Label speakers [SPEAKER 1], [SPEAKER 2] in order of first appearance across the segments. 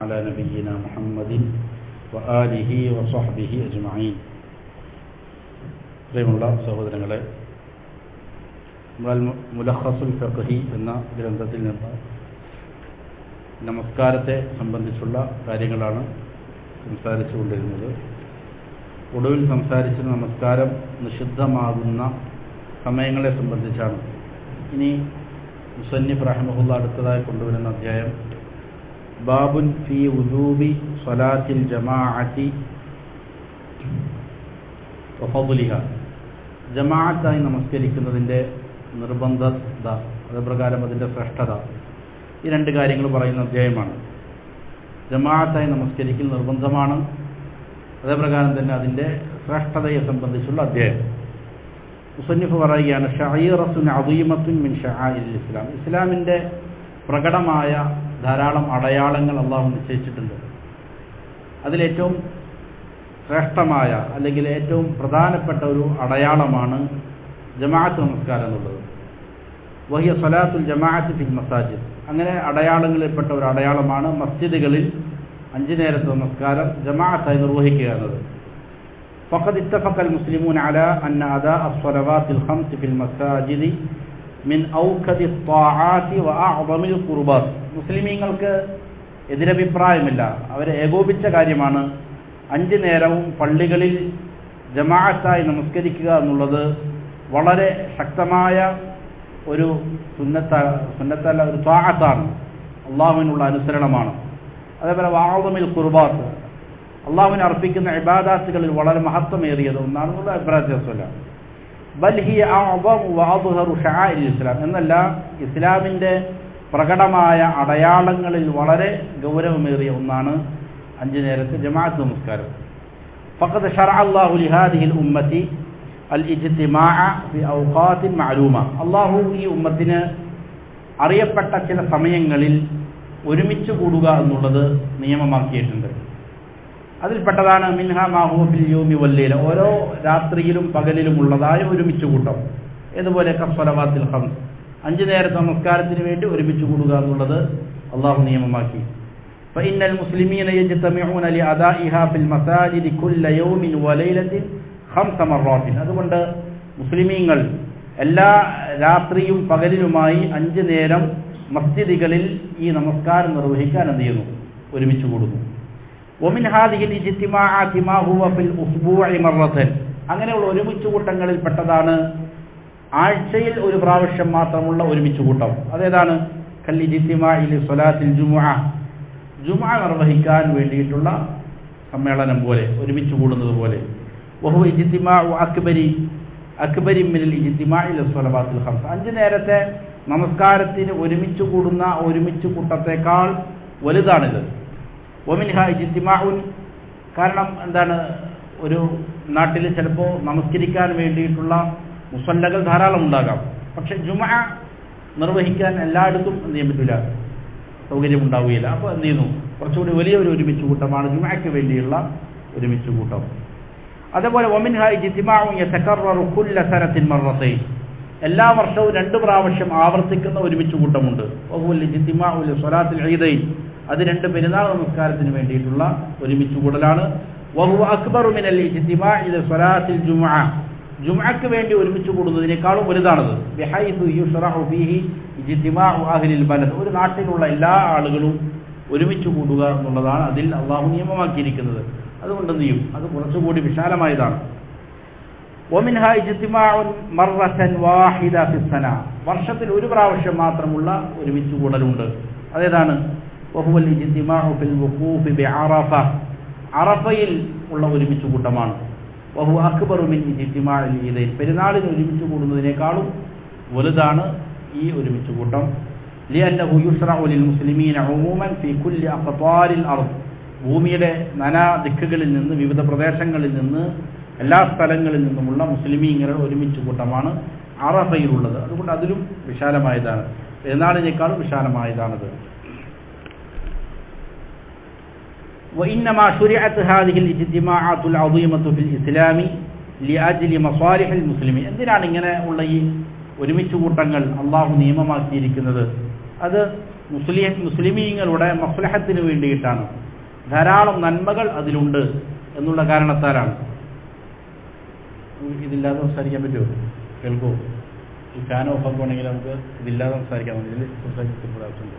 [SPEAKER 1] على نبينا محمد وآله وصحبه أجمعين. പ്രിയമുള്ള സഹോദരങ്ങളെ, മുലഖസുൽ ഫഖ്ഹി എന്ന ഗ്രന്ഥത്തിൽ നിന്ന് നമസ്കാരത്തെ സംബന്ധിച്ചുള്ള കാര്യങ്ങളാണ് സംസാരിച്ചുകൊണ്ടിരുന്നത്. ഒടുവിൽ സംസാരിച്ച നമസ്കാരം നിഷിദ്ധമാകുന്ന സമയങ്ങളെ സംബന്ധിച്ചാണ്. ഇനി മുസന്നിഫ് റഹിമഹുല്ലാഹ് അടുത്തതായി കൊണ്ടുവരുന്ന അധ്യായം ബാബുൻ ഫീ വുജൂബി സ്വലാത്തിൽ ജമാഅത്തി വഫദ്ലിഹ, ജമാഅത്തായി നമസ്കരിക്കുന്നതിൻ്റെ നിർബന്ധത, അതുപ്രകാരം അതിൻ്റെ ശ്രേഷ്ഠത, ഈ രണ്ട് കാര്യങ്ങൾ പറയുന്ന അധ്യായമാണ്. ജമാഅത്തായി നമസ്കരിക്കൽ നിർബന്ധമാണ്, അതേപ്രകാരം തന്നെ അതിൻ്റെ ശ്രേഷ്ഠതയെ സംബന്ധിച്ചുള്ള അധ്യായം. മുസന്നിഫ് പറയുകയാണ്, ഷഈറത്തുൻ അദീമത്തുൻ മിൻ ശആഇരിൽ ഇസ്ലാം, ഇസ്ലാമിൻ്റെ പ്രകടമായ ധാരാളം അടയാളങ്ങൾ അള്ളാഹു നിശ്ചയിച്ചിട്ടുണ്ട്. അതിലേറ്റവും ശ്രേഷ്ഠമായ അല്ലെങ്കിൽ ഏറ്റവും പ്രധാനപ്പെട്ട ഒരു അടയാളമാണ് ജമാഅത്ത് നമസ്കാരം എന്നുള്ളത്. വഹിയ സ്വലാത്തുൽ ജമാഅത്ത് ഫിൽ മസാജിദ്, അങ്ങനെ അടയാളങ്ങളിൽപ്പെട്ട ഒരു അടയാളമാണ് മസ്ജിദുകളിൽ 5 നേരത്തെ നമസ്കാരം ജമാഅത്തായി നിർവഹിക്കുക എന്നത്. ഫഖദ് ഇത്തഫഖൽ മുസ്ലിമൂന അലാ അന്ന അദാ അസ്സലവാത്തിൽ ഖംസ് ഫിൽ മസാജിദി മിൻ ഔഖദി ത്വാആത്തി വഅഅ്ളമിൽ ഖുർബാത്ത്, മുസ്ലിമീങ്ങൾക്ക് എതിരഭിപ്രായമില്ല, അവരെ ഏകോപിച്ച കാര്യമാണ് 5 നേരവും പള്ളികളിൽ ജമാഅത്തായി നമസ്കരിക്കുക എന്നുള്ളത് വളരെ ശക്തമായ ഒരു സുന്നത്തല്ല, ഒരു ത്വാഅത്താണ്, അള്ളാഹുവിനുള്ള അനുസരണമാണ്. അതേപോലെ വഅഅ്ളമിൽ ഖുർബാത്ത്, അള്ളാഹുവിന് അർപ്പിക്കുന്ന ഇബാദാത്തുകളിൽ വളരെ മഹത്വമേറിയത് ഒന്നാണെന്നുള്ള അഭിപ്രായത്തില്ല. ബൽ ഹിയ അഅ്ളമു വഅദ്ഹറു ശആഇരിൽ ഇസ്ലാം, എന്നല്ല ഇസ്ലാമിൻ്റെ പ്രകടമായ അടയാളങ്ങളിൽ വളരെ ഗൗരവമേറിയ ഒന്നാണ് 5 നേരത്തെ ജമാഅത്ത് നമസ്കാരം. ഫഖദ് ശറഅ അല്ലാഹു ലിഹാദിഹിൽ ഉമ്മത്തി അൽ ഇജ്തിമാഅ ഫി ഔഖാത്തിൻ മഅലൂമ, അല്ലാഹു ഈ ഉമ്മത്തിന് അറിയപ്പെട്ട ചില സമയങ്ങളിൽ ഒരുമിച്ച് കൂടുക എന്നുള്ളത് നിയമമാക്കിയിട്ടുണ്ട്. അതിൽപ്പെട്ടതാണ് മിൻഹ മാ ഹുവ ഫിൽ യൗമി വൽ ലൈല, ഓരോ രാത്രിയിലും പകലിലും ഉള്ളതായ ഒരുമിച്ച് കൂട്ടം. ഇതുപോലെ കസ്സലവാത്തിൽ ഖംസ്, 5 നേരത്തെ നമസ്കാരത്തിന് വേണ്ടി ഒരുമിച്ച് കൂടുക എന്നുള്ളത് അള്ളാഹു നിയമമാക്കി. ഫഇന്നൽ മുസ്ലിമീന യജ്തമിഊന ലിഅദാഇഹാ ഫിൽ മസാജിദി കുല്ല യൗമിൻ വലൈലത്തിൻ 5 മർറാത്തിൻ, അതുകൊണ്ട് മുസ്ലിമീങ്ങൾ എല്ലാ രാത്രിയും പകലിലുമായി 5 നേരം മസ്ജിദുകളിൽ ഈ നമസ്കാരം നിർവഹിക്കാൻ എന്ത് ചെയ്യുന്നു, ഒരുമിച്ച് കൂടുന്നു. വമിൻ ഹാദിഹിൽ ഇജ്തിമാഅത്തി മാ ഹുവ ഫിൽ ഉസ്ബൂഇ മർറത്തൻ, അങ്ങനെയുള്ള ഒരുമിച്ച് കൂട്ടങ്ങളിൽ പെട്ടതാണ് ആഴ്ചയിൽ ഒരു പ്രാവശ്യം മാത്രമുള്ള ഒരുമിച്ച് കൂട്ടം. അതേതാണ്? കൽ ഇജ്തിമാഇ ലി സ്വലാത്തിൽ ജുമുഅ, ജുമുഅ നിർവഹിക്കാൻ വേണ്ടിയിട്ടുള്ള സമ്മേളനം പോലെ, ഒരുമിച്ച് കൂടുന്നത് പോലെ. വഹുവ ഇജ്തിമാഉ അക്ബരി മിനൽ ഇജ്തിമാഇ ലി സ്വലവാത്തിൽ ഖംസ്, 5 നേരത്തെ നമസ്കാരത്തിന് ഒരുമിച്ച് കൂടുന്ന ഒരുമിച്ച് കൂട്ടത്തേക്കാൾ വലുതാണിത്. വമിൻഹ ഇജ്തിമാഉൻ, കാരണം എന്താണ്, ഒരു നാട്ടിൽ ചിലപ്പോൾ നമസ്കരിക്കാൻ വേണ്ടിയിട്ടുള്ള മുസല്ലകൾ ധാരാളം ഉണ്ടാകാം, പക്ഷെ ജുമുഅ നിർവഹിക്കാൻ എല്ലായിടത്തും എന്ത് ചെയ്യാൻ പറ്റില്ല, സൗകര്യം ഉണ്ടാവുകയില്ല. അപ്പോൾ എന്ത് ചെയ്യുന്നു, കുറച്ചുകൂടി വലിയൊരു ഒരുമിച്ച് കൂട്ടമാണ് ജുമുഅയ്ക്ക് വേണ്ടിയുള്ള ഒരുമിച്ച് കൂട്ടം. അതേപോലെ വമിൻഹ ഇജ്തിമാഉൻ യതകററു കുല്ല സനത്തിൻ മർറത്തൈൻ, എല്ലാ വർഷവും 2 പ്രാവശ്യം ആവർത്തിക്കുന്ന ഒരുമിച്ച് കൂട്ടമുണ്ട്. വഹുവൽ ഇജ്തിമാഉ ലി സ്വലാത്തിൽ ഈദൈൻ, അത് 2 പെരുന്നാൾ നമസ്കാരത്തിന് വേണ്ടിയിട്ടുള്ള ഒരുമിച്ച് കൂടലാണ്. വഹുവ അക്ബറു മിനൽ ഇജ്തിമാഇ ലി സ്വലാത്തിൽ ജുമുഅ, ജുമുഅക്ക് വേണ്ടി ഒരുമിച്ച് കൂടുന്നതിനേക്കാളും വലുതാണത്. ബിഹൈസു യുശ്റഉ ഫീഹി ഇജ്തിമാഉ അഹ്ലിൽ ബലദ്, ഒരു നാട്ടിലുള്ള എല്ലാ ആളുകളും ഒരുമിച്ച് കൂടുക എന്നുള്ളതാണ് അതിൽ അള്ളാഹു നിയമമാക്കിയിരിക്കുന്നത്. അതുകൊണ്ട് എന്ത് ചെയ്യും, അത് കുറച്ചുകൂടി വിശാലമായതാണ്. വമിൻഹ ഇജ്തിമാഉൻ മർറത്തൻ വാഹിദ ഫിസ്സന, വർഷത്തിൽ ഒരു പ്രാവശ്യം മാത്രമുള്ള ഒരുമിച്ച് കൂടലുണ്ട്. അതേതാണ്? വഹുവൽ ഇജ്തിമാഉ ഫിൽ വുഖൂഫി ബിഅറഫ, അറഫയിൽ ഉള്ള ഒരുമിച്ച് കൂട്ടമാണ്. വഹുവ അക്ബറു മിൻ ഇജ്തിമാഇൽ ഈദൈൻ, പെരുന്നാളിന് ഒരുമിച്ച് കൂടുന്നതിനേക്കാളും വലുതാണ് ഈ ഒരുമിച്ച് കൂട്ടം. ലിഅന്നഹു യുശ്റഉ ലിൽ മുസ്ലിമീന ഉമൂമൻ ഫീ കുല്ലി അഖ്താരിൽ അർദ്, ഭൂമിയുടെ നാനാ ദിക്കുകളിൽ നിന്ന്, വിവിധ പ്രദേശങ്ങളിൽ നിന്ന്, എല്ലാ സ്ഥലങ്ങളിൽ നിന്നുമുള്ള മുസ്ലിമീങ്ങളുടെ ഒരുമിച്ച് കൂട്ടമാണ് അറഫയിലുള്ളത്. അതുകൊണ്ട് അതിലും വിശാലമായതാണ്, പെരുന്നാളിനേക്കാളും വിശാലമായതാണത്. وإنما شرعت هذه الاجتماعات العظيمة في الإسلام لأجل مصالح المسلمين, എന്തിനാണ് ഇങ്ങനെ ഉള്ള ഈ ഒരുമിച്ച് കൂട്ടങ്ങൾ അള്ളാഹു നിയമമാക്കിയിരിക്കുന്നത്? അത് മുസ്ലിമീങ്ങളുടെ മസ്ലഹത്തിന് വേണ്ടിയിട്ടാണ്, ധാരാളം നന്മകൾ അതിലുണ്ട് എന്നുള്ള കാരണത്താലാണ്. ഇതില്ലാതെ സംസാരിക്കാൻ പറ്റുമോ? കേൾക്കുമോ? ഈ ഫാൻ ഓഫ് ആക്കുകയാണെങ്കിൽ നമുക്ക് ഇതില്ലാതെ സംസാരിക്കാൻ മതി. ഇതിൽ സംസാരിക്കുമ്പോൾ ആവശ്യമുണ്ട്.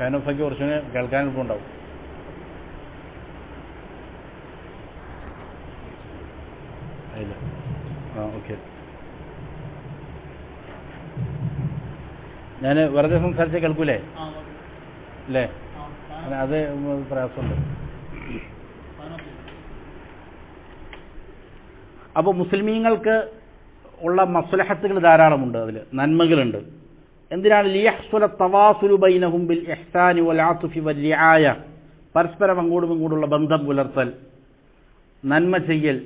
[SPEAKER 1] ഫാൻ ഓഫ് ആക്കി കുറച്ചുകൂടെ കേൾക്കാൻ എളുപ്പമുണ്ടാവും. ഇല്ല, ഓക്കെ. ഞാൻ വെറുതെ സംസാരിച്ച കേൾക്കൂലേ? അല്ലേ? അത് പ്രയാസമുണ്ട്. അപ്പോൾ മുസ്ലിമീങ്ങൾക്ക് ഉള്ള മസ്ലഹത്തുകൾ ധാരാളമുണ്ട്, അതിൽ നന്മകളുണ്ട്. എന്തിനാണ്? ലിയഹ്സുല തവാസുലു ബൈനഹും ബിൽ ഇഹ്സാനി വൽ ആതുഫി വൽ റിആയ, പരസ്പരം അങ്ങോട്ടും ഇങ്ങോട്ടുള്ള ബന്ധം പുലർത്തൽ, നന്മ ചെയ്യൽ,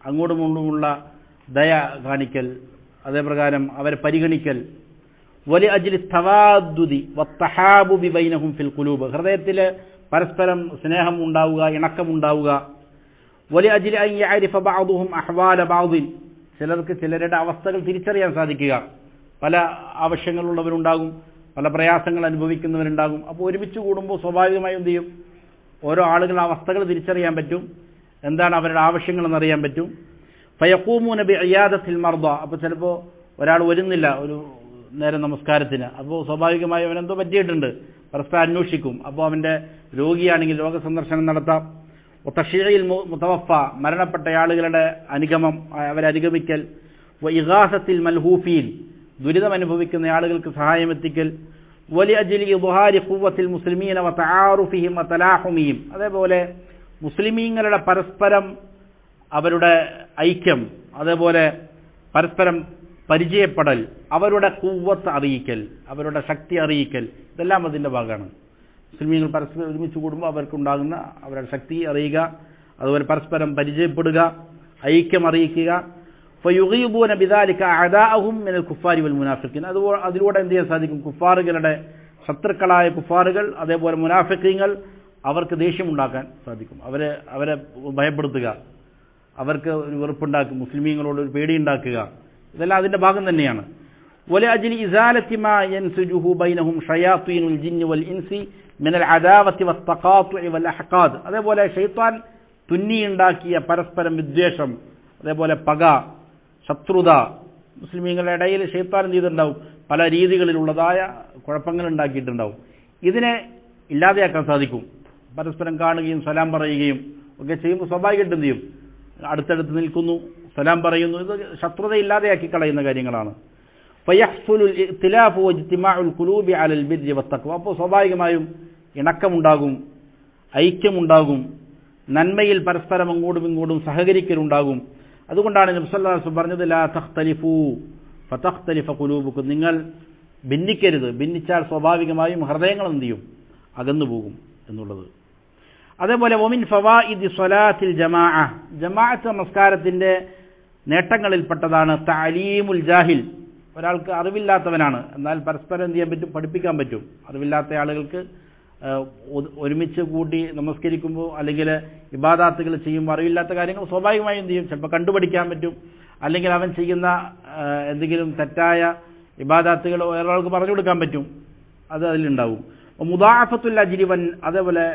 [SPEAKER 1] അങ്ങോട്ടും ഇങ്ങോട്ടുമുള്ള ദയ കാണിക്കൽ, അതേപ്രകാരം അവരെ പരിഗണിക്കൽ. വലി അജ്ലി തവാദ്ദുദി വത്തഹാബുബി ബൈനഹും ഫിൽ ഖുലൂബ്, ഹൃദയത്തിൽ പരസ്പരം സ്നേഹം ഉണ്ടാവുക, ഇണക്കമുണ്ടാവുക. വലി അജ്ലി അൻ യഅരിഫ ബഅദുഹും അഹ്വാല ബഅദിൻ, ചിലർക്ക് ചിലരുടെ അവസ്ഥകൾ തിരിച്ചറിയാൻ സാധിക്കുക. പല ആവശ്യങ്ങളുള്ളവരുണ്ടാകും, പല പ്രയാസങ്ങൾ അനുഭവിക്കുന്നവരുണ്ടാകും. അപ്പോൾ ഒരുമിച്ച് കൂടുമ്പോൾ സ്വാഭാവികമായും എന്ത് ചെയ്യും? ഓരോ ആളുകളുടെ അവസ്ഥകൾ തിരിച്ചറിയാൻ പറ്റും, എന്താണ് അവരുടെ ആവശ്യങ്ങളെന്നറിയാൻ പറ്റും. ഫയഖൂമൂന ബിഇയാദത്തിൽ മർദ, അപ്പോൾ ചിലപ്പോൾ ഒരാൾ വരുന്നില്ല ഒരു നേരം നമസ്കാരത്തിന്, അപ്പോൾ സ്വാഭാവികമായും അവനെന്തോ പറ്റിയിട്ടുണ്ട്, പരസ്പരം അന്വേഷിക്കും. അപ്പോൾ അവൻ്റെ രോഗിയാണെങ്കിൽ രോഗസന്ദർശനം നടത്താം. തശ്യീഇൽ മുതവഫ, മരണപ്പെട്ട ആളുകളുടെ അനുഗമം, അവരെ അനുഗമിക്കൽ. ഇഗാസത്തിൽ മൽഹൂഫീൻ, ദുരിതം അനുഭവിക്കുന്ന ആളുകൾക്ക് സഹായം എത്തിക്കൽ. വലി അജ്ലി ഇദ്ഹാരി ഖുവ്വത്തിൽ മുസ്ലിമീന വ തആറുഫിഹിം വ തലാഹുമിഹിം, അതേപോലെ മുസ്ലിമീങ്ങളുടെ പരസ്പരം അവരുടെ ഐക്യം, അതേപോലെ പരസ്പരം പരിചയപ്പെടൽ, അവരുടെ ഖുവ്വത്ത് അറിയിക്കൽ, അവരുടെ ശക്തി അറിയിക്കൽ, ഇതെല്ലാം അതിൻ്റെ ഭാഗമാണ്. മുസ്ലിമീങ്ങൾ പരസ്പരം ഒരുമിച്ച് കൂടുമ്പോൾ അവർക്കുണ്ടാകുന്ന അവരുടെ ശക്തി അറിയുക, അതുപോലെ പരസ്പരം പരിചയപ്പെടുക, ഐക്യം അറിയിക്കുക. ഫയുഗീബൂന ബിദാലിക അഅദാഅഹും മിനൽ കുഫാരി വൽ മുനാഫിഖീൻ, അതിലൂടെ എന്ത് ചെയ്യാൻ സാധിക്കും? കുഫാറുകളുടെ ശത്രുക്കളായ കുഫാറുകൾ, അതേപോലെ മുനാഫിഖീങ്ങൾ, അവർക്ക് ദേഷ്യമുണ്ടാക്കാൻ സാധിക്കും. അവരെ ഭയപ്പെടുത്തുക, അവർക്ക് ഒരു വെറുപ്പുണ്ടാക്കുക, മുസ്ലിമീങ്ങളോട് ഒരു പേടിയുണ്ടാക്കുക, ഇതെല്ലാം അതിൻ്റെ ഭാഗം തന്നെയാണ്. വലഅജ്ലി ഇസാലത്തി മാ യൻസുജുഹു ബൈനഹും ഷയാത്തീനുൽ ജിന്നി വൽ ഇൻസി മിനൽ അദാവത്തി വത്തഖാത്തുഇ വൽ അഹ്ഖാദ്, അതേപോലെ ശൈത്താൻ തുന്നിയുണ്ടാക്കിയ പരസ്പരം വിദ്വേഷം, അതേപോലെ പക, ശത്രുത, മുസ്ലിമീങ്ങളുടെ ഇടയിൽ ശൈത്താൻ എന്ത് ചെയ്തിട്ടുണ്ടാവും? പല രീതികളിലുള്ളതായ കുഴപ്പങ്ങൾ ഉണ്ടാക്കിയിട്ടുണ്ടാവും. ഇതിനെ ഇല്ലാതെയാക്കാൻ സാധിക്കും. പരസ്പരം കാണുകയും സലാം പറയുകയും ഒക്കെ ചെയ്യുമ്പോൾ സ്വാഭാവികമായിട്ട് എന്ത് ചെയ്യും? അടുത്തടുത്ത് നിൽക്കുന്നു, സലാം പറയുന്നു, ഇത് ശത്രുത ഇല്ലാതെയാക്കി കളയുന്ന കാര്യങ്ങളാണ്. ഫയഹ്സുലുൽ ഇഖ്തിലാഫു വജ്തിമാഉൽ ഖുലൂബി അലൽ ബിർരി വത്തഖ്വ, അപ്പോൾ സ്വാഭാവികമായും ഇണക്കമുണ്ടാകും, ഐക്യമുണ്ടാകും, നന്മയിൽ പരസ്പരം അങ്ങോട്ടും ഇങ്ങോട്ടും സഹകരിക്കലുണ്ടാകും. അതുകൊണ്ടാണ് നബി സല്ലല്ലാഹു അലൈഹി വസല്ലം പറഞ്ഞത് ലാ തഖ്തലിഫൂ ഫതഖ്തലിഫ ഖുലൂബുക്കും, നിങ്ങൾ ഭിന്നിക്കരുത്, ഭിന്നിച്ചാൽ സ്വാഭാവികമായും ഹൃദയങ്ങൾ എന്ത് ചെയ്യും? അകന്നു പോകും എന്നുള്ളത്. അതേപോലെ വമിൻ ഫവായിദി സ്വലാത്തിൽ ജമാഅ, ജമാഅത്ത് നമസ്കാരത്തിൻ്റെ നേട്ടങ്ങളിൽപ്പെട്ടതാണ് തഅലീമുൽ ജാഹിൽ, ഒരാൾക്ക് അറിവില്ലാത്തവനാണ്, എന്നാൽ പരസ്പരം എന്ത് ചെയ്യാൻ പറ്റും? പഠിപ്പിക്കാൻ പറ്റും. അറിവില്ലാത്ത ആളുകൾക്ക് ഒരുമിച്ച് കൂട്ടി നമസ്കരിക്കുമ്പോൾ അല്ലെങ്കിൽ ഇബാദാത്തുകൾ ചെയ്യുമ്പോൾ അറിവില്ലാത്ത കാര്യങ്ങൾ സ്വാഭാവികമായും എന്ത് ചെയ്യും? ചിലപ്പോൾ കണ്ടുപഠിക്കാൻ പറ്റും, അല്ലെങ്കിൽ അവൻ ചെയ്യുന്ന എന്തെങ്കിലും തെറ്റായ ഇബാദാത്തുകൾ ഒരാൾക്ക് പറഞ്ഞു കൊടുക്കാൻ പറ്റും, അത് അതിലുണ്ടാവും. മുദാഅഫത്തുൽ അജ്രി വൻ, അതേപോലെ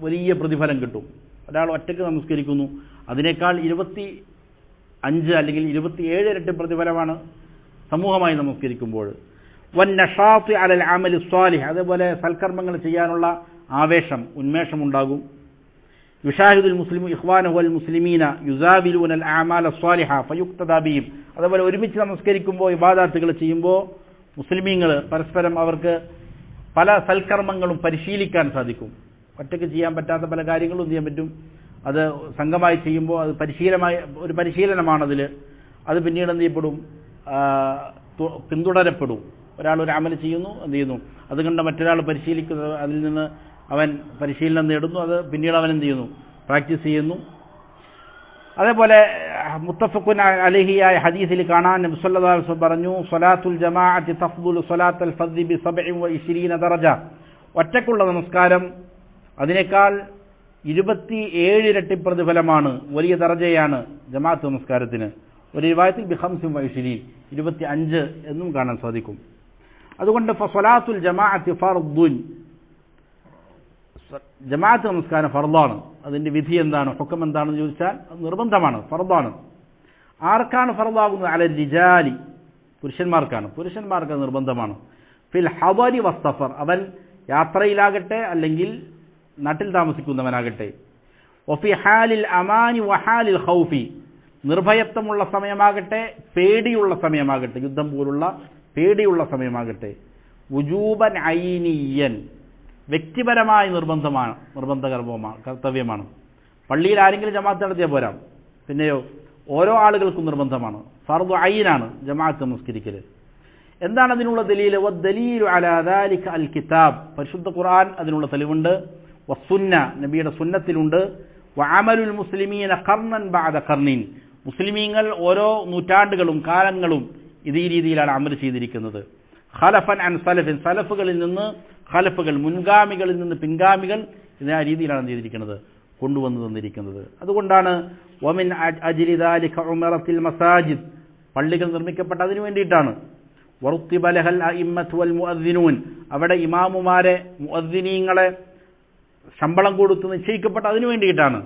[SPEAKER 1] വലിയ പ്രതിഫലം കിട്ടും. ഒരാൾ ഒറ്റയ്ക്ക് നമസ്കരിക്കുന്നു, അതിനേക്കാൾ 25 അല്ലെങ്കിൽ 27 ഇരട്ടി പ്രതിഫലമാണ് സമൂഹമായി നമസ്കരിക്കുമ്പോൾ. വൻ നഷാത്ത് അലൽ അമലി സ്വാലിഹ്, അതേപോലെ സൽക്കർമ്മങ്ങൾ ചെയ്യാനുള്ള ആവേശം, ഉന്മേഷം ഉണ്ടാകും. യുഷാഹിദുൽ മുസ്ലിമു ഇഖ്വാനഹു വൽ മുസ്ലിമീന യുസാബിലൂനൽ അഅമാല സ്വാലിഹ ഫയുഖ്തദാ ബിഹിം, അതേപോലെ ഒരുമിച്ച് നമസ്കരിക്കുമ്പോൾ ഇബാദാത്തുകൾ ചെയ്യുമ്പോൾ മുസ്ലിമീങ്ങൾ പരസ്പരം അവർക്ക് പല സൽക്കർമ്മങ്ങളും പരിശീലിക്കാൻ സാധിക്കും. ഒറ്റയ്ക്ക് ചെയ്യാൻ പറ്റാത്ത പല കാര്യങ്ങളും ചെയ്യാൻ പറ്റും. അത് സംഘമായി ചെയ്യുമ്പോൾ അത് ഒരു പരിശീലനമാണതിൽ. അത് പിന്നീട് എന്ത് ചെയ്യപ്പെടും? പിന്തുടരപ്പെടും. ഒരാൾ ഒരു അമൽ ചെയ്യുന്നു, എന്ത് ചെയ്യുന്നു, അത് കണ്ട് മറ്റൊരാൾ പരിശീലിക്കുന്നത്, അതിൽ നിന്ന് അവൻ പരിശീലനം നേടുന്നു, അത് പിന്നീട് അവൻ എന്ത് ചെയ്യുന്നു? പ്രാക്ടീസ് ചെയ്യുന്നു. അതേപോലെ മുത്തഫഖുൻ അലൈഹിയായ ഹദീസിൽ കാണാൻ നബി സല്ലല്ലാഹു അലൈഹി വസല്ലം പറഞ്ഞു, സ്വലാത്തുൽ ജമാഅത്തി തഫ്ദുലു സ്വലാത്തൽ ഫർദി ബി 27 ദറജ ഒറ്റക്കുള്ള നമസ്കാരം അതിനേക്കാൾ 27 ഇരട്ടി പ്രതിഫലമാണ്, വലിയ ദർജയാണ് ജമാഅത്ത് നമസ്കാരത്തിന്. ഒരു റിവായത്തിൽ ബിഖംസിൻ വഇശ്രീൻ 25 എന്നും കാണാൻ സാധിക്കും. അതുകൊണ്ട് ഫസ്വലാത്തുൽ ജമാഅത്തി ഫർദുൻ, ജമാഅത്ത് നമസ്കാരം ഫർദാണ്. അതിൻ്റെ വിധി എന്താണ്, ഹുക്കം എന്താണെന്ന് ചോദിച്ചാൽ അത് നിർബന്ധമാണ്, ഫർദാണ്. ആർക്കാണ് ഫർദാകുന്നത്? അലൽ റിജാലി, പുരുഷന്മാർക്ക് അത് നിർബന്ധമാണ്. ഫിൽ ഹദരി വസ്സഫർ, അവൻ യാത്രയിലാകട്ടെ അല്ലെങ്കിൽ നാട്ടിൽ താമസിക്കുന്നവനാകട്ടെ. വഫി ഹാലിൽ അമാനി വഹാലിൽ ഖൗഫി, നിർഭയത്വമുള്ള സമയമാകട്ടെ പേടിയുള്ള സമയമാകട്ടെ, യുദ്ധം പോലുള്ള പേടിയുള്ള സമയമാകട്ടെ. വുജൂബൻ ഐനിയൻ, വ്യക്തിപരമായ കർത്തവ്യമാണ്. പള്ളിയിൽ ആരെങ്കിലും ജമാഅത്ത് നടത്തിയാൽ പോരാ, പിന്നെയോ ഓരോ ആളുകൾക്കും നിർബന്ധമാണ്. ഫർദു ഐനാണ് ജമാഅത്ത് നമസ്കരിക്കൽ. എന്താണ് അതിനുള്ള ദലീല്? വദ്ദലീലു അലാ ദാലിക അൽ കിതാബ്, പരിശുദ്ധ ഖുർആൻ അതിനുള്ള തെളിവുണ്ട്. വസുന്ന, നബിയുടെ സുന്നത്തിലുണ്ട്. വഅമലുൽ മുസ്ലിമീന ഖർനൻ ബഅദ ഖർനിൻ, മുസ്ലിമീങ്ങൾ ഓരോ നൂറ്റാണ്ടുകളും കാലങ്ങളും ഇതേ രീതിയിലാണ് അമൽ ചെയ്തിരിക്കുന്നത്. ഖലഫൻ അൻ സലഫിൻ, സലഫുകളിൽ നിന്ന് ഖലഫുകൾ, മുൻഗാമികളിൽ നിന്ന് പിൻഗാമികൾ, ഇതേ രീതിയിലാണ് ചെയ്തിരിക്കുന്നത്, കൊണ്ടുവന്നു തന്നിരിക്കുന്നത്. അതുകൊണ്ടാണ് വമിൻ അജ്ലി ദാലിക ഉമറത്തിൽ മസാജിദ്, പള്ളികൾ നിർമ്മിക്കപ്പെട്ട അതിനു വേണ്ടിയിട്ടാണ്. വറുത്തിബ ലഹൽ അഇമ്മത്തു വൽ മുഅദ്ദിനൂൻ, അവിടെ ഇമാമുമാരെ മുഅദ്ദിനീങ്ങളെ ശമ്പളം കൊടുത്ത് നിശ്ചയിക്കപ്പെട്ട അതിനു വേണ്ടിയിട്ടാണ്.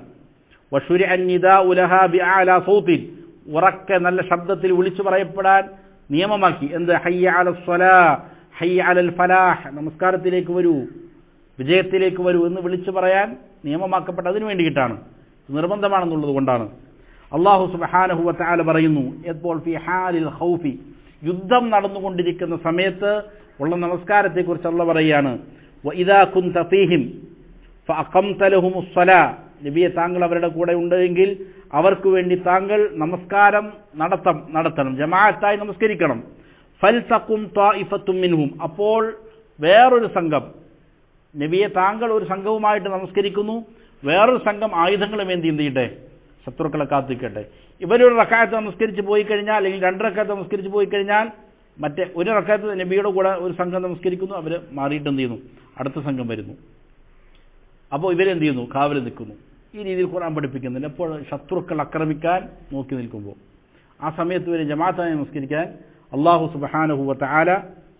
[SPEAKER 1] വശുരിഅ നിദാഉ ലഹാ ബിഅഅലാ സൗത്തിൻ, ഉറക്കെ നല്ല ശബ്ദത്തിൽ വിളിച്ചു പറയപ്പെടാൻ നിയമമാക്കി. എന്ത്? ഹയ്യ അലസ് സ്വലാഹ് ഹയ്യ അലൽ ഫലാഹ്, നമസ്കാരത്തിലേക്ക് വരൂ, വിജയത്തിലേക്ക് വരൂ എന്ന് വിളിച്ചു പറയാൻ നിയമമാക്കപ്പെട്ട അതിനു വേണ്ടിയിട്ടാണ്, നിർബന്ധമാണെന്നുള്ളത് കൊണ്ടാണ്. അല്ലാഹു സുബ്ഹാനഹു വ തആല പറയുന്നു, എപ്പോൾ ഫി ഹാലിൽ ഖൗഫി, യുദ്ധം നടന്നുകൊണ്ടിരിക്കുന്ന സമയത്ത് ഉള്ള നമസ്കാരത്തെക്കുറിച്ച് അല്ലാഹു പറയുകയാണ്. വഇദാ കുൻത ഫീഹിം ഫഅഖംത ലഹുമുസ് സ്വലാ, നബിയെ താങ്കൾ അവരുടെ കൂടെ ഉണ്ടെങ്കിൽ അവർക്ക് വേണ്ടി താങ്കൾ നമസ്കാരം നടത്തണം, ജമാഅത്തായി നമസ്കരിക്കണം. ഫൽതഖും ത്വായിഫത്തും മിൻഹും, അപ്പോൾ വേറൊരു സംഘം, നബിയെ താങ്കൾ ഒരു സംഘവുമായിട്ട് നമസ്കരിക്കുന്നു, വേറൊരു സംഘം ആയുധങ്ങളുമേന്തി എന്ത് ചെയ്യട്ടെ, ശത്രുക്കളെ കാത്തിക്കട്ടെ. ഇവരൊരു റക്അത്ത് നമസ്കരിച്ച് പോയി കഴിഞ്ഞാൽ, അല്ലെങ്കിൽ 2 റക്അത്ത് നമസ്കരിച്ച് പോയി കഴിഞ്ഞാൽ, മറ്റേ ഒരു റക്അത്ത് നബിയുടെ കൂടെ ഒരു സംഘം നമസ്കരിക്കുന്നു, അവർ മാറിയിട്ട് എന്ത് ചെയ്യുന്നു, അടുത്ത സംഘം വരുന്നു. അപ്പോൾ ഇവരെന്ത് ചെയ്യുന്നു, കാവൽ നിൽക്കുന്നു. ഈ രീതിയിൽ ഖുർആൻ പഠിപ്പിക്കുന്നുണ്ട്. അപ്പോൾ ശത്രുക്കൾ ആക്രമിക്കാൻ നോക്കി നിൽക്കുമ്പോൾ ആ സമയത്ത് വരെ ജമാഅത്തായി നമസ്കരിക്കാൻ അല്ലാഹു സുബ്ഹാനഹു വ തആല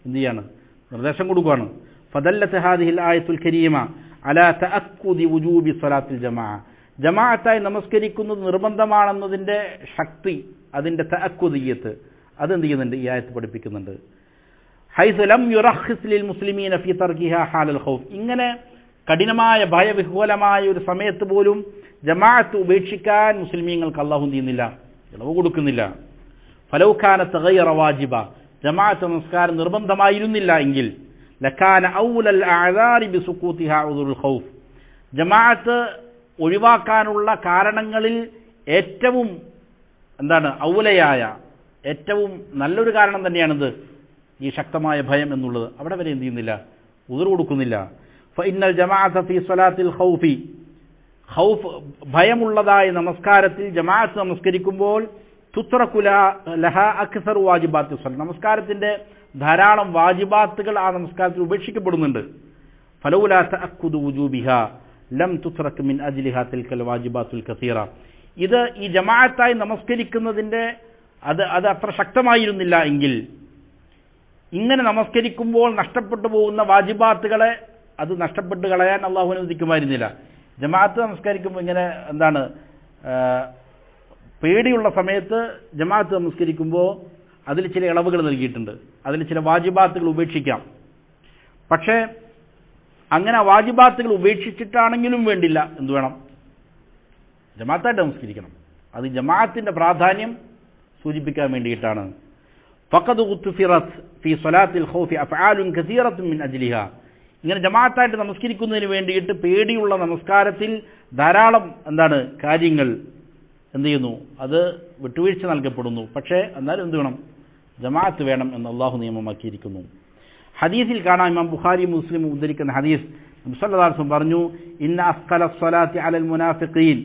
[SPEAKER 1] എന്ത് ചെയ്യാണ്, നിർദ്ദേശം കൊടുക്കുകയാണ്. ഫദല്ലത്ത് ഹാദിഹിൽ ആയത്തുൽ കരീമ അലാ തഅക്കുദി വുജൂബി സ്വലാത്തിൽ ജമാഅ, ജമാഅത്തായി നമസ്കരിക്കുന്നത് നിർബന്ധമാണെന്നതിൻ്റെ ശക്തി, അതിൻ്റെ തഅക്കുദിയത്ത്, അതെന്ത് ചെയ്യുന്നുണ്ട്, ഈ ആയത്ത് പഠിപ്പിക്കുന്നുണ്ട്. ഹൈസു ലം യുറഖിസ് ലിൽ മുസ്ലിമീന ഫീ തർക്കിഹാ ഹാലൽ ഖൗഫ്, ഇങ്ങനെ കഠിനമായ ഭയവിഹ്വലമായ ഒരു സമയത്ത് പോലും ജമാഅത്ത് ഉപേക്ഷിക്കാൻ മുസ്ലിമീങ്ങൾക്ക് അല്ലാഹു ചെയ്യുന്നില്ല, ഇളവ് കൊടുക്കുന്നില്ല. ഫലൗ കാനത് ഗൈറ വാജിബ, ജമാഅത്ത് നമസ്കാരം നിർബന്ധമായിരുന്നില്ല എങ്കിൽ ലകാന ഔലൽ അഅ്ദാരി ബിസുഖൂതിഹാ ഉദുറുൽ ഖൗഫ്, ജമാഅത്ത് ഒഴിവാക്കാനുള്ള കാരണങ്ങളിൽ ഏറ്റവും ഔലയായ ഏറ്റവും നല്ലൊരു കാരണം തന്നെയാണിത്, ഈ ശക്തമായ ഭയം എന്നുള്ളത്. അവിടെ വരെ എന്ത് ചെയ്യുന്നില്ല, ഉദർ കൊടുക്കുന്നില്ല. ഫഇന്നൽ ജമാഅത ഫീ സ്വലാത്തിൽ ഖൗഫി, ഖൗഫ് ഭയമുള്ളതായ നമസ്കാരത്തിൽ ജമാഅത്ത് നമസ്കരിക്കുമ്പോൾ തുത്രകു ലഹാ അക്സർ വാജിബാത്തി സ്വലാത്ത്, നമസ്കാരത്തിന്റെ ധാരാളം വാജിബാത്തുകൾ ആ നമസ്കാരത്തിൽ ഉപേക്ഷിക്കപ്പെടുന്നുണ്ട്. ഫലൗലാ തഅക്കുദു വുജൂബിഹാ ലം തുത്രക് മിൻ അജ്ലിഹാ തിൽകൽ വാജിബാത്തുൽ കസീറ, ഇത് ഈ ജമാഅത്തായി നമസ്കരിക്കുന്നതിന്റെ അത് അത്ര ശക്തമായിരുന്നില്ല എങ്കിൽ ഇങ്ങനെ നമസ്കരിക്കുമ്പോൾ നഷ്ടപ്പെട്ടു പോകുന്ന വാജിബാത്തുകളെ അത് നഷ്ടപ്പെട്ട് കളയാൻ അള്ളാഹു അനുവദിക്കുമായിരുന്നില്ല. ജമാഅത്ത് നമസ്കരിക്കുമ്പോൾ ഇങ്ങനെ പേടിയുള്ള സമയത്ത് ജമാഅത്ത് നമസ്കരിക്കുമ്പോൾ അതിൽ ചില ഇളവുകൾ നൽകിയിട്ടുണ്ട്, അതിൽ ചില വാജിബാത്തുകൾ ഉപേക്ഷിക്കാം. പക്ഷേ അങ്ങനെ വാജിബാത്തുകൾ ഉപേക്ഷിച്ചിട്ടാണെങ്കിലും വേണ്ടില്ല, എന്ത് വേണം, ജമാഅത്തായിട്ട് നമസ്കരിക്കണം. അത് ജമാഅത്തിന്റെ പ്രാധാന്യം സൂചിപ്പിക്കാൻ വേണ്ടിയിട്ടാണ്. ഫഖദ് ഉത്ഫിറത് ഫീ സ്വലാത്തിൽ ഖൗഫി അഫ്ആലുൻ കസീറത്തുൻ മിൻ അജ്ലിഹാ, ഇങ്ങനെ ജമാഅത്തായിട്ട് നമസ്കരിക്കുന്നതിന് വേണ്ടിയിട്ട് പേടിയുള്ള നമസ്കാരത്തിൽ ധാരാളം കാര്യങ്ങൾ എന്ത് ചെയ്യുന്നു, അത് വിട്ടുവീഴ്ച നൽകപ്പെടുന്നു. പക്ഷേ എന്നാലും എന്ത് വേണം, ജമാഅത്ത് വേണം എന്ന് അള്ളാഹു നിയമമാക്കിയിരിക്കുന്നു. ഹദീസിൽ കാണാം, ഇമാം ബുഖാരി മുസ്ലിം ഉദ്ധരിക്കുന്ന ഹദീസ്, നബി സല്ലല്ലാഹു അലൈഹി വസല്ലം പറഞ്ഞു, ഇന്ന അസ്ഖല സ്വലാത്തി അലൽ മുനാഫിഖീൻ,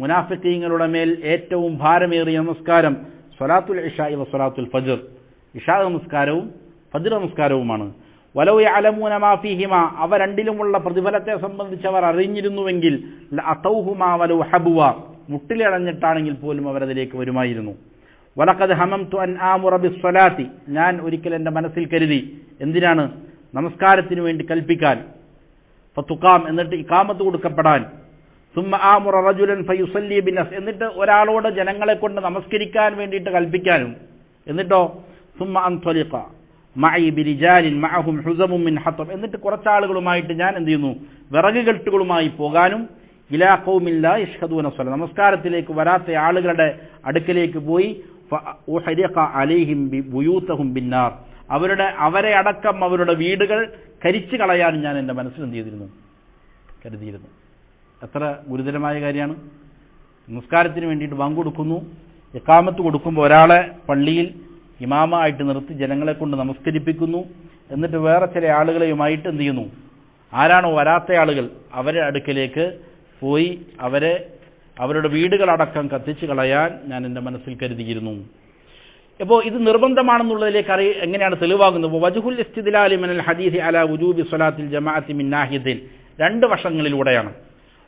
[SPEAKER 1] മുനാഫിഖീങ്ങളുടെ മേൽ ഏറ്റവും ഭാരമേറിയ നമസ്കാരം സ്വലാത്തുൽ ഇശാഇ വ സ്വലാത്തുൽ ഫജ്ർ, ഇശാ നമസ്കാരവും ഫജ്ർ നമസ്കാരവുമാണ്. വലൗ യഅലമൂന മാ ഫീഹിമാ, അവ രണ്ടിലുമുള്ള പ്രതിഫലത്തെ സംബന്ധിച്ച് അവർ അറിഞ്ഞിരുന്നുവെങ്കിൽ ലഅതൗഹുമാ വലൗ ഹബുവ, മുട്ടിലടഞ്ഞിട്ടാണെങ്കിൽ പോലും അവരതിലേക്ക് വരുമായിരുന്നു. വലഖദ് ഹമംതു അൻ ആമുറ ബിസ്സലാത്തി, ഞാൻ ഒരിക്കൽ എൻ്റെ മനസ്സിൽ കരുതി, എന്തിനാണ്? നമസ്കാരത്തിന് വേണ്ടി കൽപ്പിക്കാൻ. ഫതുഖാം, എന്നിട്ട് ഇഖാമത്ത് കൊടുക്കപ്പെടാൻ. സുമ്മ ആമുറ റജുലൻ ഫയുസല്ലി ബിന്നസ്, എന്നിട്ട് ഒരാളോട് ജനങ്ങളെ കൊണ്ട് നമസ്കരിക്കാൻ വേണ്ടിയിട്ട് കൽപ്പിക്കാനും. എന്നിട്ടോ സുമ്മ അൻതലിഖ മഅി ബിരിജാലിൻ മഅഹും ഹുസമും മിൻ ഹതബ്, എന്നിട്ട് കുറച്ചാളുകളുമായിട്ട് ഞാൻ എന്ത് ചെയ്യുന്നു? വിറക് കെട്ടുകളുമായി പോകാനും. ഇലാ ഖൗമിൻ ലാ യശ്ഹദൂന സ്വലാ, നമസ്കാരത്തിലേക്ക് വരാത്ത ആളുകളുടെ അടുക്കലേക്ക് പോയി. ഫഉഹരിഖ അലൈഹിം ബുയൂതഹും ബിന്നാർ, അവരെ അടക്കം അവരുടെ വീടുകൾ കരിച്ചു കളയാൻ ഞാൻ എൻ്റെ മനസ്സിൽ എന്ത് ചെയ്തിരുന്നു? കരുതിയിരുന്നു. എത്ര ഗുരുതരമായ കാര്യമാണ്. നമസ്കാരത്തിന് വേണ്ടിയിട്ട് ബാങ്ക് കൊടുക്കുന്നു, ഇഖാമത്ത് കൊടുക്കുമ്പോൾ ഒരാളെ പള്ളിയിൽ ഇമാമായിട്ട് നിർത്തി ജനങ്ങളെ കൊണ്ട് നമസ്കരിപ്പിക്കുന്നു. എന്നിട്ട് വേറെ ചില ആളുകളെയുമായിട്ട് എന്ത് ചെയ്യുന്നു? ആരാണോ വരാത്ത ആളുകൾ അവരുടെ അടുക്കലേക്ക് പോയി അവരുടെ വീടുകളടക്കം കത്തിച്ചു കളയാൻ ഞാൻ എൻ്റെ മനസ്സിൽ കരുതിയിരുന്നു. അപ്പോൾ ഇത് നിർബന്ധമാണെന്നുള്ളതിലേക്ക് എങ്ങനെയാണ് തെളിവാകുന്നത്? വജ്ഹുൽ ഇസ്തിദ്ലാലി മിനൽ ഹദീസ് അലാ വുജൂബി സ്വലാത്തിൽ ജമാഅത്തി മിൻ നാഹിയത്തിൻ, രണ്ട് വശങ്ങളിലൂടെയാണ്.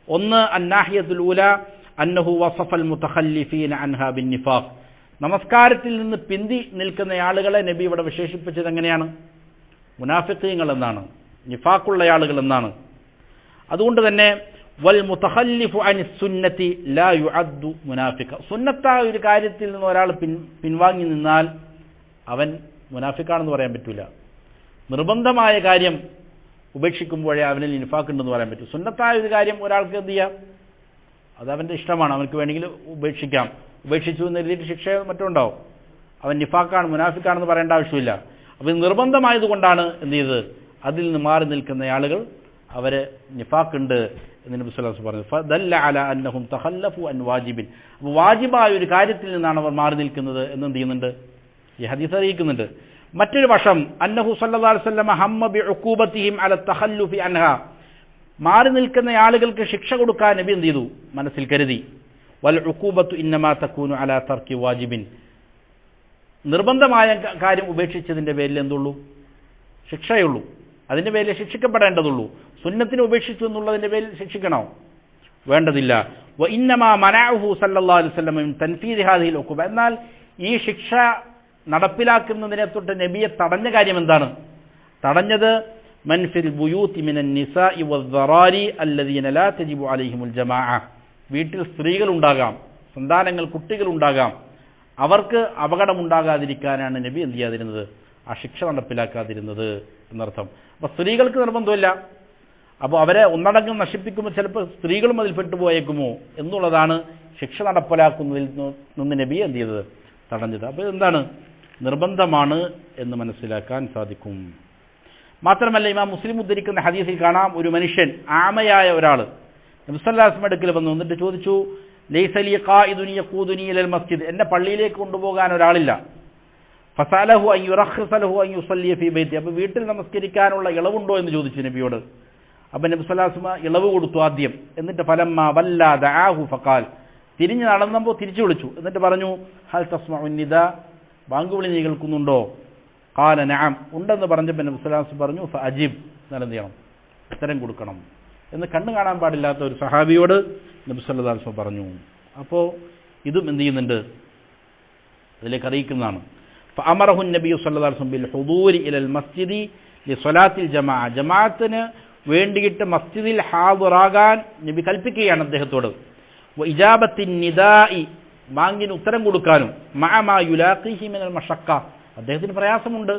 [SPEAKER 1] ഒന്ന്, അന്നാഹിയത്തുൽ ഊല അന്നഹു വസഫൽ മുതഖല്ലിഫീന അൻഹാ ബിന്നിഫാഖ്, നമസ്കാരത്തിൽ നിന്ന് പിന്തി നിൽക്കുന്ന ആളുകളെ നബി ഇവിടെ വിശേഷിപ്പിച്ചത് എങ്ങനെയാണ്? മുനാഫിഖീങ്ങൾ എന്നാണ്, നിഫാഖുള്ള ആളുകൾ എന്നാണ്. അതുകൊണ്ട് തന്നെ വൽ മുതഖല്ലിഫു അനി സുന്നത്തി ലാ യുഅദ്ദു മുനാഫിഖ, സുന്നത്തായ ഒരു കാര്യത്തിൽ നിന്ന് ഒരാൾ പിൻവാങ്ങി നിന്നാൽ അവൻ മുനാഫിഖാണെന്ന് പറയാൻ പറ്റില്ല. നിർബന്ധമായ കാര്യം ഉപേക്ഷിക്കുമ്പോഴേ അവനിൽ നിഫാഖ് ഉണ്ടെന്ന് പറയാൻ പറ്റും. സുന്നത്തായ ഒരു കാര്യം ഒരാൾക്ക് എന്ത് ചെയ്യാം? അത് അവൻ്റെ ഇഷ്ടമാണ്, അവർക്ക് വേണമെങ്കിൽ ഉപേക്ഷിക്കാം. ഉപേക്ഷിച്ചു എന്ന് എഴുതിയിട്ട് ശിക്ഷ മറ്റുണ്ടാവും. അവൻ നിഫാഖാണ് മുനാഫിഖാണെന്ന് പറയേണ്ട ആവശ്യമില്ല. അപ്പോൾ ഇത് നിർബന്ധമായതുകൊണ്ടാണ് എന്ത് ചെയ്തത്? അതിൽ നിന്ന് മാറി നിൽക്കുന്ന ആളുകൾ അവരെ നിഫാഖ് ഉണ്ട് എന്ന് നബി സല്ലല്ലാഹു അലൈഹി വസല്ലം പറഞ്ഞു. ഫദല്ല അലാ അന്നഹും തഖല്ലഫു അൻ വാജിബിൻ, അപ്പോൾ വാജിബായ ഒരു കാര്യത്തിൽ നിന്നാണ് അവർ മാറി നിൽക്കുന്നത് എന്ന് എന്ത് ചെയ്യുന്നുണ്ട്? ഈ ഹദീസ് അറിയിക്കുന്നുണ്ട്. മറ്റൊരു വശം, അന്നഹു സല്ലല്ലാഹു അലൈഹി വസല്ലം ഹമ്മ ബിഉഖൂബതിഹിം അല തഖല്ലുഫി അൻഹാ, മാറി നിൽക്കുന്ന ആളുകൾക്ക് ശിക്ഷ കൊടുക്കാൻ നബി എന്ത് ചെയ്തു? മനസ്സിൽ കരുതി. വൽ ഉഖൂബത്തു ഇന്നമാ തകൂനു അലാ തർക്കി വാജിബിൻ, നിർബന്ധമായ കാര്യം ഉപേക്ഷിച്ചതിൻ്റെ പേരിൽ എന്തുള്ളൂ? ശിക്ഷയുള്ളൂ. അതിൻ്റെ പേരിൽ ശിക്ഷിക്കപ്പെടേണ്ടതുള്ളൂ. സുന്നത്തിനെ ഉപേക്ഷിച്ചു എന്നുള്ളതിൻ്റെ പേരിൽ ശിക്ഷിക്കണോ? വേണ്ടതില്ല. വ ഇന്നമാ മനഅഹു സല്ലല്ലാഹു അലൈഹി വസല്ലം മിൻ തൻഫീദി ഹാദിഹിൽ ഉഖൂബ, എന്നാൽ ഈ ശിക്ഷ നടപ്പിലാക്കുന്നതിനെ തൊട്ട് നബിയെ തടഞ്ഞ കാര്യം എന്താണ്? തടഞ്ഞത് മൻ ഫിൽ ബുയൂതി മിനൻ നിസാഇ വദ്ദറാരി അല്ലദീന ലാ തജിബു അലൈഹിമുൽ ജമാഅ, വീട്ടിൽ സ്ത്രീകളുണ്ടാകാം, സന്താനങ്ങൾ, കുട്ടികളുണ്ടാകാം, അവർക്ക് അപകടമുണ്ടാകാതിരിക്കാനാണ് നബി എന്ത് ചെയ്യാതിരുന്നത്? ആ ശിക്ഷ നടപ്പിലാക്കാതിരുന്നത് എന്നർത്ഥം. അപ്പോൾ സ്ത്രീകൾക്ക് നിർബന്ധമില്ല. അപ്പോൾ അവരെ ഒന്നടങ്കം നശിപ്പിക്കുമ്പോൾ ചിലപ്പോൾ സ്ത്രീകളും അതിൽ പെട്ടുപോയേക്കുമോ എന്നുള്ളതാണ് ശിക്ഷ നടപ്പിലാക്കുന്നതിൽ നിന്ന് നബി എന്ത് ചെയ്തത്? തടഞ്ഞത്. അപ്പോൾ എന്താണ്? നിർബന്ധമാണ് എന്ന് മനസ്സിലാക്കാൻ സാധിക്കും. മാത്രമല്ല, ഇമാം മുസ്ലിം ഉദ്ധരിക്കുന്ന ഹദീസിൽ കാണാം, ഒരു മനുഷ്യൻ, ആമയായ ഒരാൾ നബി സല്ലല്ലാഹു അലൈഹി വസല്ലം അടുക്കൽ വന്നു. എന്നിട്ട് ചോദിച്ചു, ലൈസ ലീ ഖായിദുൻ യഖൂദുനി ഇലൽ മസ്ജിദ്, എന്നെ പള്ളിയിലേക്ക് കൊണ്ടുപോകാൻ ഒരാളില്ല. ഫസഅലഹു അൻ യുറഖിസ ലഹു അൻ യുസല്ലി ഫീ ബൈതി, അപ്പോൾ വീട്ടിൽ നമസ്കരിക്കാനുള്ള ഇളവുണ്ടോ എന്ന് ചോദിച്ചു നബിയോട്. അപ്പോൾ നബി സല്ലല്ലാഹു അലൈഹി വസല്ലം ഇളവ് കൊടുത്തു ആദ്യം. എന്നിട്ട് ഫലമ്മ വല്ല ദഅാഹു ഫഖാൽ, തിരിഞ്ഞ് നടന്നപ്പോൾ തിരിച്ചു വിളിച്ചു. എന്നിട്ട് പറഞ്ഞു, ഹൽ തസ്മഉ നിദാ, ബാങ്ക് വിളി നീ കേൾക്കുന്നുണ്ടോ? ഖാല നഅം, ഉണ്ടെന്ന് പറഞ്ഞപ്പോൾ നബി സല്ലല്ലാഹു അലൈഹി വസല്ലം പറഞ്ഞു, ഫഅജിബ്, എന്ത് ചെയ്യണം? ഉത്തരം കൊടുക്കണം എന്ന് കണ്ണു കാണാൻ പാടില്ലാത്ത ഒരു സഹാബിയോട് നബി സല്ലല്ലാഹു അലൈഹി വസല്ലം പറഞ്ഞു. അപ്പോൾ ഇതും എന്ത് ചെയ്യുന്നുണ്ട്? അതിലേക്ക് അറിയിക്കുന്നതാണ്. ഫഅമറഹു നബി സല്ലല്ലാഹു അലൈഹി വസല്ലം ബിൽ ഹുദൂരി ഇലൽ മസ്ജിദി ലിസ്വലാത്തിൽ ജമാഅ, ജമാഅത്തിന് വേണ്ടിയിട്ട് മസ്ജിദിൽ ഹാദിറാകാൻ നബി കൽപ്പിക്കുകയാണ് അദ്ദേഹത്തോട്. വഇജാബത്തിൻ നിദാഇ, ബാങ്കിന് ഉത്തരം കൊടുക്കാനും. മഅ മാ യുലാഖിഹി മിനൽ മശഖ്ഖ, അദ്ദേഹത്തിന് പ്രയാസമുണ്ട്,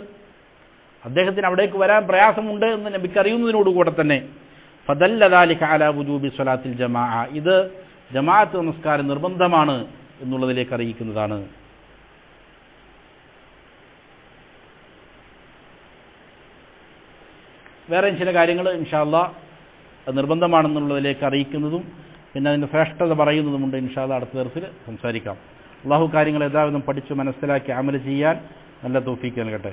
[SPEAKER 1] അദ്ദേഹത്തിന് അവിടേക്ക് വരാൻ പ്രയാസമുണ്ട് എന്ന് നബിക്ക് അറിയുന്നതിനോടുകൂടെ തന്നെ. ഫദല്ല ദാലിക അലാ വുജൂബി സ്വലാത്തിൽ ജമാഅ, ഇത് ജമാഅത്ത് നമസ്കാരം നിർബന്ധമാണ് എന്നുള്ളതിലേക്ക് അറിയിക്കുന്നതാണ്. വേറെയും ചില കാര്യങ്ങൾ ഇൻഷാ അല്ലാഹ് നിർബന്ധമാണെന്നുള്ളതിലേക്ക് അറിയിക്കുന്നതും പിന്നെ അതിൻ്റെ ശ്രേഷ്ഠത പറയുന്നതുമുണ്ട്. ഇൻഷാ അല്ലാഹ് അടുത്ത ദിവസത്തിൽ സംസാരിക്കാം. അള്ളാഹു കാര്യങ്ങൾ യഥാവിധം പഠിച്ചു മനസ്സിലാക്കി അമൽ ചെയ്യാൻ നല്ല തൗഫീഖ് നൽകട്ടെ.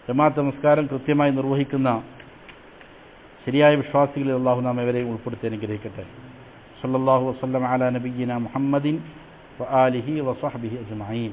[SPEAKER 1] ജമാഅത്ത് നമസ്കാരം കൃത്യമായി നിർവഹിക്കുന്ന ശരിയായ വിശ്വാസികളിൽ അള്ളാഹു നാം ഇവരെയും ഉൾപ്പെടുത്തി അനുഗ്രഹിക്കട്ടെ. സല്ലല്ലാഹു വസല്ലം അലാ നബിയ്യിനാ മുഹമ്മദിൻ വആലിഹി വസഹ്ബിഹി അജ്മഈൻ.